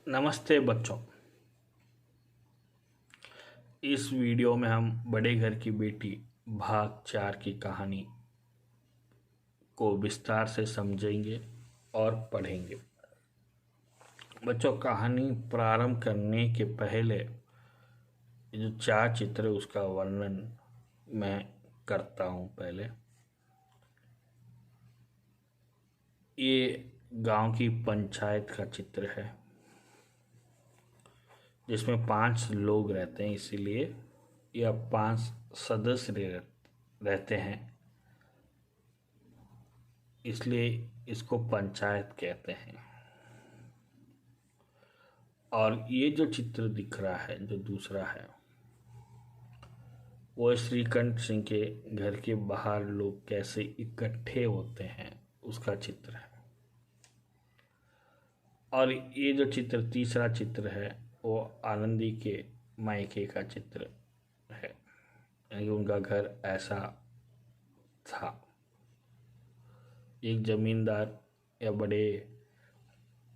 नमस्ते बच्चों। इस वीडियो में हम बड़े घर की बेटी भाग 4 की कहानी को विस्तार से समझेंगे और पढ़ेंगे। बच्चों, कहानी प्रारंभ करने के पहले ये जो 4 चित्र है उसका वर्णन मैं करता हूँ। पहले ये गांव की पंचायत का चित्र है जिसमें 5 लोग रहते हैं, इसीलिए यह 5 सदस्य रहते हैं, इसलिए इसको पंचायत कहते हैं। और ये जो चित्र दिख रहा है, जो दूसरा है, वो श्रीकंठ सिंह के घर के बाहर लोग कैसे इकट्ठे होते हैं उसका चित्र है। और ये जो चित्र तीसरा चित्र है वो आनंदी के मायके का चित्र है, यानी उनका घर ऐसा था। एक जमींदार या बड़े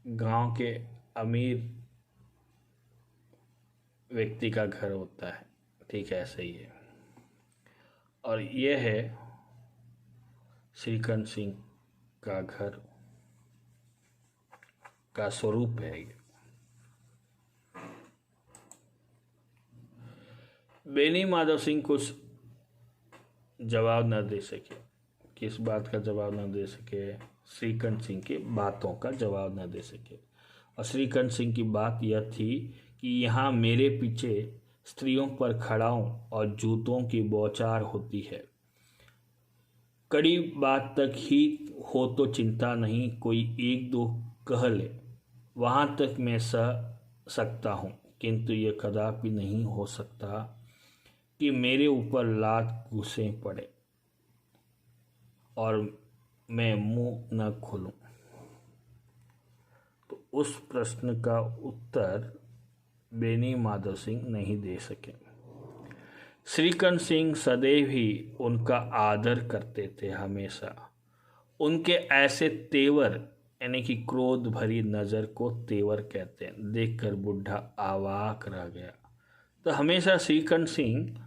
गांव के अमीर व्यक्ति का घर होता है, ठीक ऐसे ही है। और यह है श्रीकंठ सिंह का घर का स्वरूप है। ये बेनी माधव सिंह कुछ जवाब न दे सके। किस बात का जवाब न दे सके? श्रीकंठ सिंह की बातों का जवाब न दे सके। और श्रीकंठ सिंह की बात यह थी कि यहाँ मेरे पीछे स्त्रियों पर खड़ाओं और जूतों की बौछार होती है। कड़ी बात तक ही हो तो चिंता नहीं, कोई एक दो कह ले वहाँ तक मैं सह सकता हूँ, किंतु ये कदापि नहीं हो सकता कि मेरे ऊपर लात घुसे पड़े और मैं मुंह न खोलूं। तो उस प्रश्न का उत्तर बेनी माधव सिंह नहीं दे सके। श्रीकंठ सिंह सदैव ही उनका आदर करते थे। हमेशा उनके ऐसे तेवर, यानी कि क्रोध भरी नज़र को तेवर कहते हैं, देखकर बुढ़ा अवाक रह गया। तो हमेशा श्रीकंठ सिंह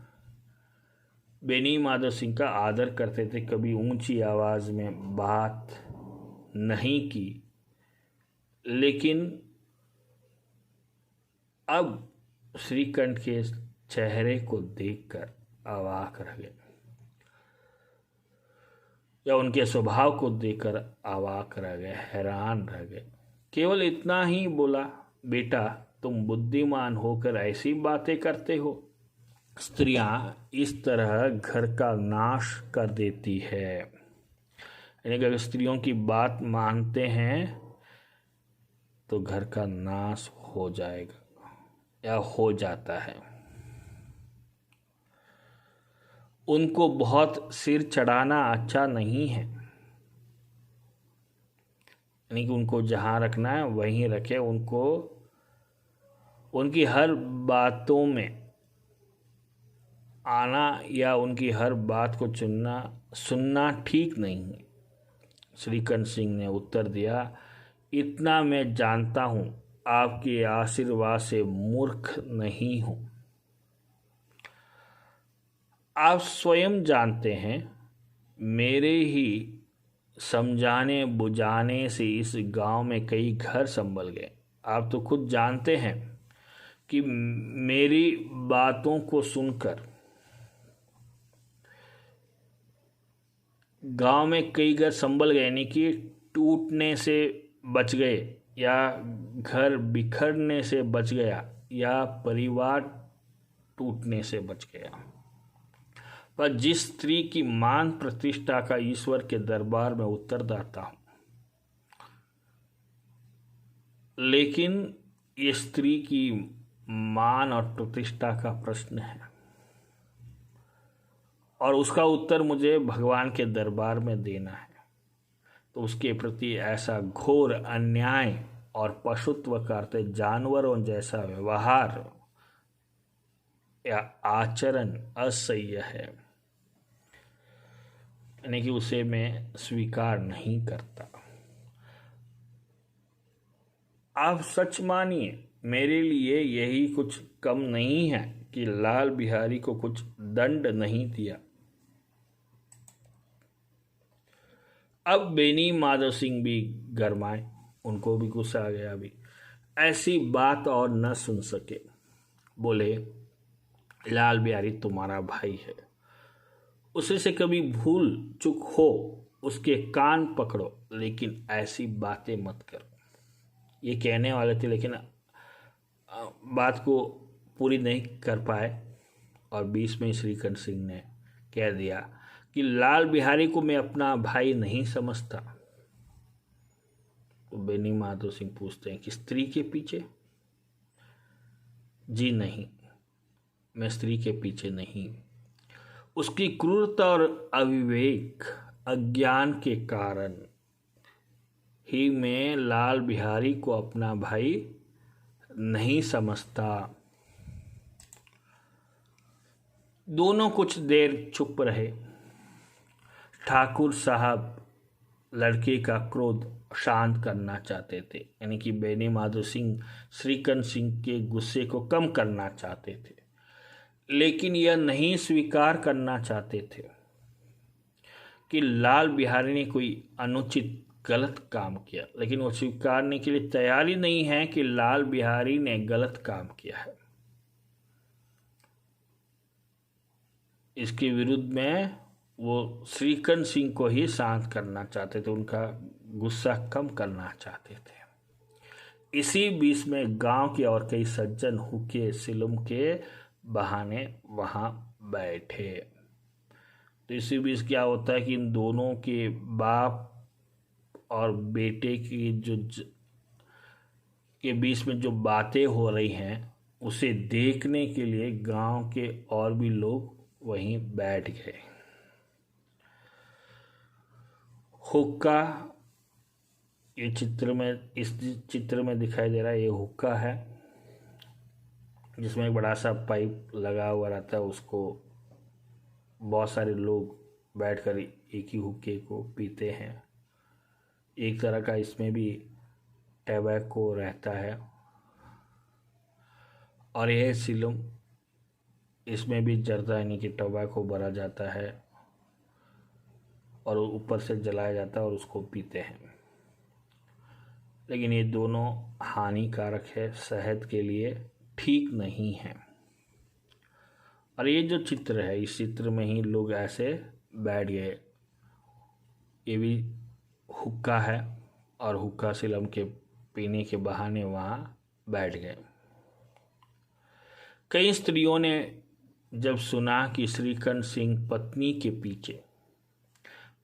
बेनी माधव सिंह का आदर करते थे, कभी ऊंची आवाज़ में बात नहीं की। लेकिन अब श्रीकंठ के चेहरे को देखकर अवाक रह गए, या उनके स्वभाव को देखकर अवाक रह गए, हैरान रह गए। केवल इतना ही बोला, बेटा तुम बुद्धिमान होकर ऐसी बातें करते हो? स्त्रियां इस तरह घर का नाश कर देती है। यानी कि अगर स्त्रियों की बात मानते हैं तो घर का नाश हो जाएगा या हो जाता है। उनको बहुत सिर चढ़ाना अच्छा नहीं है, यानी कि उनको जहाँ रखना है वहीं रखे। उनको उनकी हर बातों में आना या उनकी हर बात को सुनना ठीक नहीं है। श्रीकंठ सिंह ने उत्तर दिया, इतना मैं जानता हूँ, आपके आशीर्वाद से मूर्ख नहीं हूँ। आप स्वयं जानते हैं, मेरे ही समझाने बुझाने से इस गांव में कई घर संभल गए। आप तो खुद जानते हैं कि मेरी बातों को सुनकर गांव में कई घर संभल गए, यानी कि टूटने से बच गए, या घर बिखरने से बच गया, या परिवार टूटने से बच गया। पर जिस स्त्री की मान प्रतिष्ठा का ईश्वर के दरबार में उत्तरदाता हूं, लेकिन ये स्त्री की मान और प्रतिष्ठा का प्रश्न है और उसका उत्तर मुझे भगवान के दरबार में देना है। तो उसके प्रति ऐसा घोर अन्याय और पशुत्व करते जानवरों जैसा व्यवहार या आचरण असह्य है, यानी कि उसे मैं स्वीकार नहीं करता। आप सच मानिए, मेरे लिए यही कुछ कम नहीं है कि लाल बिहारी को कुछ दंड नहीं दिया। अब बेनी माधव सिंह भी गरमाए, उनको भी गुस्सा आ गया। अभी ऐसी बात और न सुन सके। बोले, लाल बिहारी तुम्हारा भाई है, उसे से कभी भूल चूक हो उसके कान पकड़ो, लेकिन ऐसी बातें मत करो। ये कहने वाले थे, लेकिन बात को पूरी नहीं कर पाए और बीच में श्रीकंठ सिंह ने कह दिया कि लाल बिहारी को मैं अपना भाई नहीं समझता। तो बेनी माधव सिंह पूछते हैं कि स्त्री के पीछे? जी नहीं, मैं स्त्री के पीछे नहीं, उसकी क्रूरता और अविवेक अज्ञान के कारण ही मैं लाल बिहारी को अपना भाई नहीं समझता। दोनों कुछ देर चुप रहे। ठाकुर साहब लड़के का क्रोध शांत करना चाहते थे, यानी कि बेनी माधव सिंह श्रीकंठ सिंह के गुस्से को कम करना चाहते थे, लेकिन यह नहीं स्वीकार करना चाहते थे कि लाल बिहारी ने कोई अनुचित गलत काम किया। लेकिन वो स्वीकारने के लिए तैयार ही नहीं है कि लाल बिहारी ने गलत काम किया है। इसके विरुद्ध में वो श्रीकंठ सिंह को ही शांत करना चाहते थे, उनका गुस्सा कम करना चाहते थे। इसी बीच में गांव के और कई सज्जन हुक्के सिलम के बहाने वहां बैठे। तो इसी बीच क्या होता है कि इन दोनों के बाप और बेटे की के बीच में जो बातें हो रही हैं उसे देखने के लिए गांव के और भी लोग वहीं बैठ गए। हुक्का ये चित्र में, इस चित्र में दिखाई दे रहा है, ये हुक्का है जिसमें एक बड़ा सा पाइप लगा हुआ रहता है, उसको बहुत सारे लोग बैठकर एक ही हुक्के को पीते हैं। एक तरह का इसमें भी टैबैको रहता है और यह सिलम, इसमें भी जर्दा यानी कि टबैको भरा जाता है और ऊपर से जलाया जाता है और उसको पीते हैं। लेकिन ये दोनों हानिकारक है, सेहत के लिए ठीक नहीं है। और ये जो चित्र है, इस चित्र में ही लोग ऐसे बैठ गए। ये भी हुक्का है और हुक्का सिलम के पीने के बहाने वहाँ बैठ गए। कई स्त्रियों ने जब सुना कि श्रीकंठ सिंह पत्नी के पीछे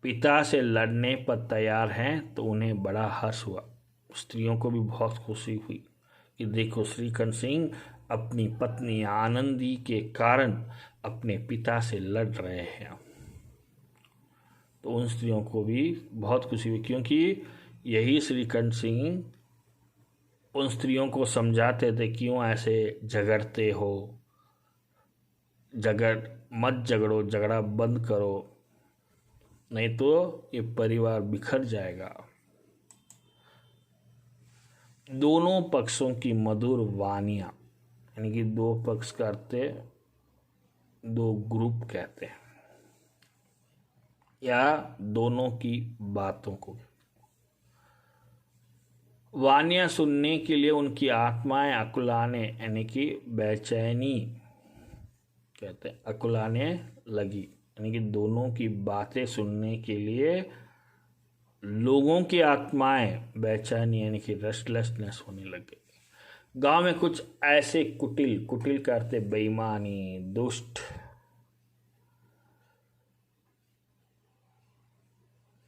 पिता से लड़ने पर तैयार हैं तो उन्हें बड़ा हर्ष हुआ। स्त्रियों को भी बहुत खुशी हुई कि देखो श्रीकंठ सिंह अपनी पत्नी आनंदी के कारण अपने पिता से लड़ रहे हैं। तो उन स्त्रियों को भी बहुत खुशी हुई, क्योंकि यही श्रीकंठ सिंह उन स्त्रियों को समझाते थे क्यों ऐसे झगड़ते हो, मत झगड़ो, झगड़ा बंद करो, नहीं तो ये परिवार बिखर जाएगा। दोनों पक्षों की मधुर वानियां, यानी कि दो पक्ष करते दो ग्रुप कहते हैं, या दोनों की बातों को वानियां सुनने के लिए उनकी आत्माएं अकुलाने, यानी कि बेचैनी कहते हैं, अकुलाने लगी। यानी कि दोनों की बातें सुनने के लिए लोगों की आत्माएं बेचैनी यानी कि रेस्टलेसनेस होने लग गई। गांव में कुछ ऐसे कुटिल करते बेईमानी, दुष्ट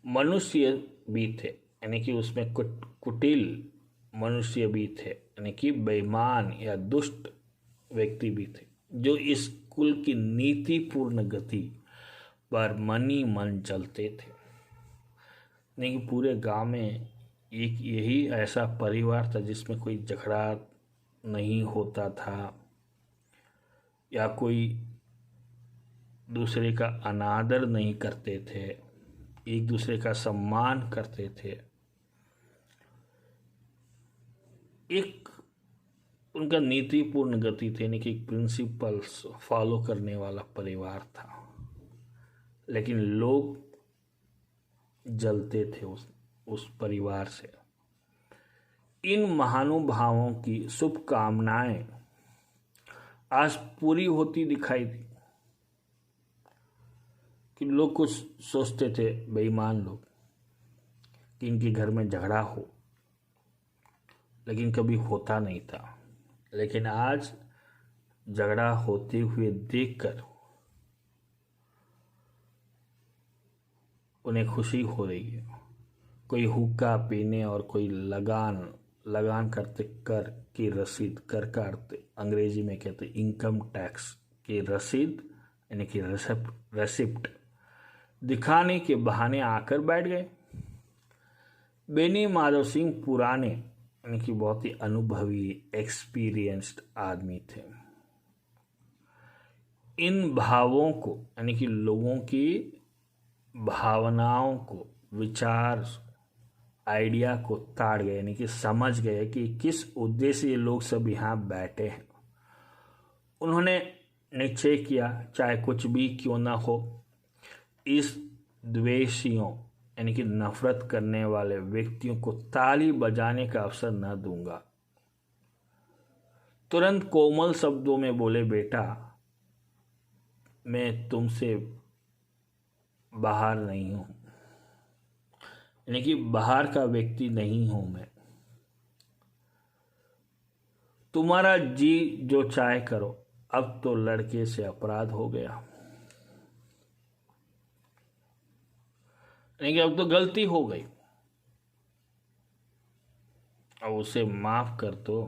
मनुष्य भी थे, यानी कि उसमें कुटिल मनुष्य भी थे, यानी कि बेईमान या दुष्ट व्यक्ति भी थे, जो इस कुल की नीतिपूर्ण गति पर मनी मन चलते थे। नहीं, पूरे गांव में एक यही ऐसा परिवार था जिसमें कोई झगड़ा नहीं होता था या कोई दूसरे का अनादर नहीं करते थे, एक दूसरे का सम्मान करते थे। एक उनका नीतिपूर्ण गति थे, यानी कि प्रिंसिपल्स फॉलो करने वाला परिवार था, लेकिन लोग जलते थे उस परिवार से। इन महानुभावों की शुभकामनाएं आज पूरी होती दिखाई दी कि लोग कुछ सोचते थे, बेईमान लोग, कि इनके घर में झगड़ा हो, लेकिन कभी होता नहीं था। लेकिन आज झगड़ा होते हुए देखकर उन्हें खुशी हो रही है। कोई हुक्का पीने और कोई लगान करते कर की रसीद, कर का अर्थ अंग्रेजी में कहते इनकम टैक्स की रसीद यानी कि रेसिप्ट दिखाने के बहाने आकर बैठ गए। बेनी माधव सिंह पुराने यानी कि बहुत ही अनुभवी एक्सपीरियंस्ड आदमी थे। इन भावों को यानी कि लोगों की भावनाओं को, विचार, आइडिया को ताड़ गए, यानी कि समझ गए कि किस उद्देश्य ये लोग सब यहाँ बैठे हैं। उन्होंने निश्चय किया, चाहे कुछ भी क्यों ना हो, इस द्वेषियों यानी कि नफरत करने वाले व्यक्तियों को ताली बजाने का अवसर न दूंगा। तुरंत कोमल शब्दों में बोले, बेटा मैं तुमसे बाहर नहीं हूं, यानी कि बाहर का व्यक्ति नहीं हूं मैं। तुम्हारा जी जो चाहे करो, अब तो लड़के से अपराध हो गया, यानी कि अब तो गलती हो गई, अब उसे माफ कर दो।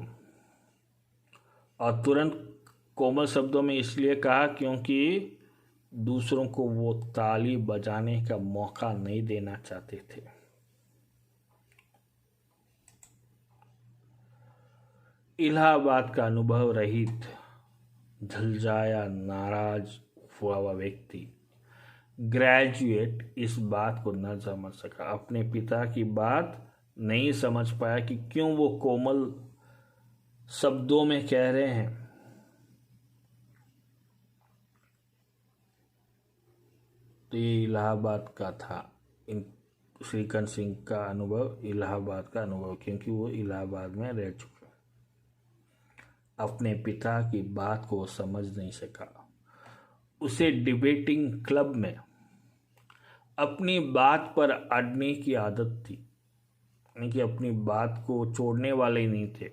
और तुरंत कोमल शब्दों में इसलिए कहा क्योंकि दूसरों को वो ताली बजाने का मौका नहीं देना चाहते थे। इलाहाबाद का अनुभव रहित, झलझाया, नाराज हुआ हुआ व्यक्ति, ग्रेजुएट, इस बात को न समझ सका, अपने पिता की बात नहीं समझ पाया कि क्यों वो कोमल शब्दों में कह रहे हैं। तो ये इलाहाबाद का था, श्रीकंठ सिंह का अनुभव, इलाहाबाद का अनुभव, क्योंकि वो इलाहाबाद में रह चुके। अपने पिता की बात को समझ नहीं सका। उसे डिबेटिंग क्लब में अपनी बात पर अड़ने की आदत थी, यानी कि अपनी बात को छोड़ने वाले ही नहीं थे,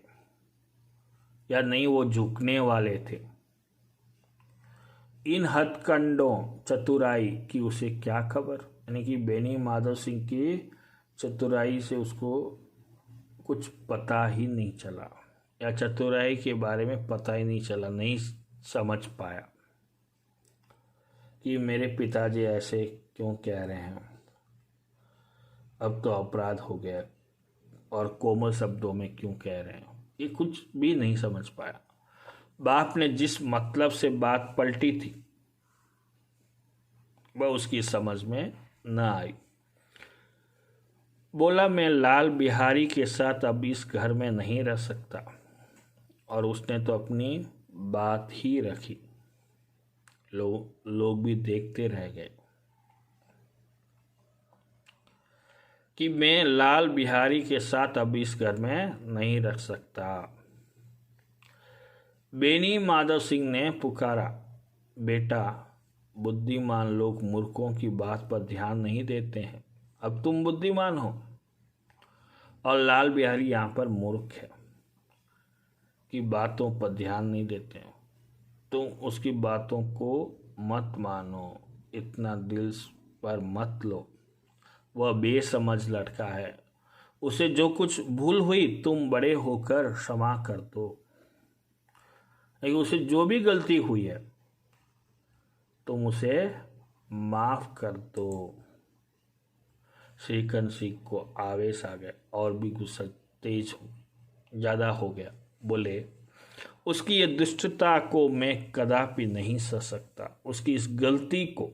या नहीं वो झुकने वाले थे। इन हथकंडों, चतुराई की उसे क्या खबर, यानी कि बेनी माधव सिंह की चतुराई से उसको कुछ पता ही नहीं चला, या चतुराई के बारे में पता ही नहीं चला, नहीं समझ पाया कि मेरे पिताजी ऐसे क्यों कह रहे हैं, अब तो अपराध हो गया, और कोमल शब्दों में क्यों कह रहे हैं, ये कुछ भी नहीं समझ पाया। बाप ने जिस मतलब से बात पलटी थी वह उसकी समझ में न आई। बोला, मैं लाल बिहारी के साथ अब इस घर में नहीं रह सकता, और उसने तो अपनी बात ही रखी। लोग भी देखते रह गए कि मैं लाल बिहारी के साथ अब इस घर में नहीं रह सकता। बेनी माधव सिंह ने पुकारा, बेटा बुद्धिमान लोग मूर्खों की बात पर ध्यान नहीं देते हैं, अब तुम बुद्धिमान हो, और लाल बिहारी यहाँ पर मूर्ख है कि बातों पर ध्यान नहीं देते हैं। तुम उसकी बातों को मत मानो, इतना दिल पर मत लो, वह बेसमझ लड़का है, उसे जो कुछ भूल हुई तुम बड़े होकर क्षमा कर दो, लेकिन उसे जो भी गलती हुई है तुम उसे माफ कर दो। श्रीकंठ सिंह को आवेश आ गया और भी गुस्सा तेज ज़्यादा हो गया। बोले, उसकी ये दुष्टता को मैं कदापि नहीं सह सकता, उसकी इस गलती को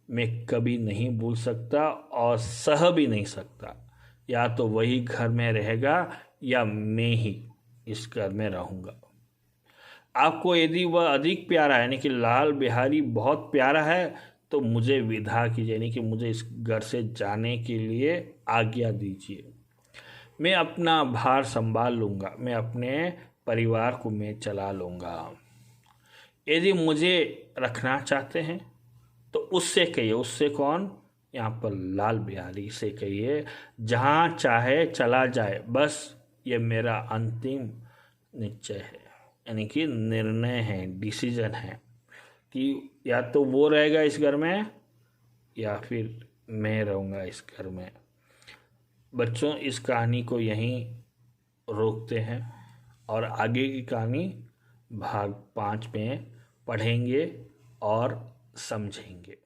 मैं कभी नहीं भूल सकता और सह भी नहीं सकता। या तो वही घर में रहेगा या मैं ही इस घर में रहूँगा। आपको यदि वह अधिक प्यारा है, यानी कि लाल बिहारी बहुत प्यारा है, तो मुझे विदा कीजिए, यानी कि मुझे इस घर से जाने के लिए आज्ञा दीजिए। मैं अपना भार संभाल लूँगा, मैं अपने परिवार को मैं चला लूँगा। यदि मुझे रखना चाहते हैं तो उससे कहिए, उससे कौन, यहाँ पर लाल बिहारी से कहिए जहाँ चाहे चला जाए, बस ये मेरा अंतिम निश्चय है, यानी कि निर्णय है, डिसीजन है कि या तो वो रहेगा इस घर में या फिर मैं रहूँगा इस घर में। बच्चों, इस कहानी को यहीं रोकते हैं और आगे की कहानी भाग 5 में पढ़ेंगे और समझेंगे।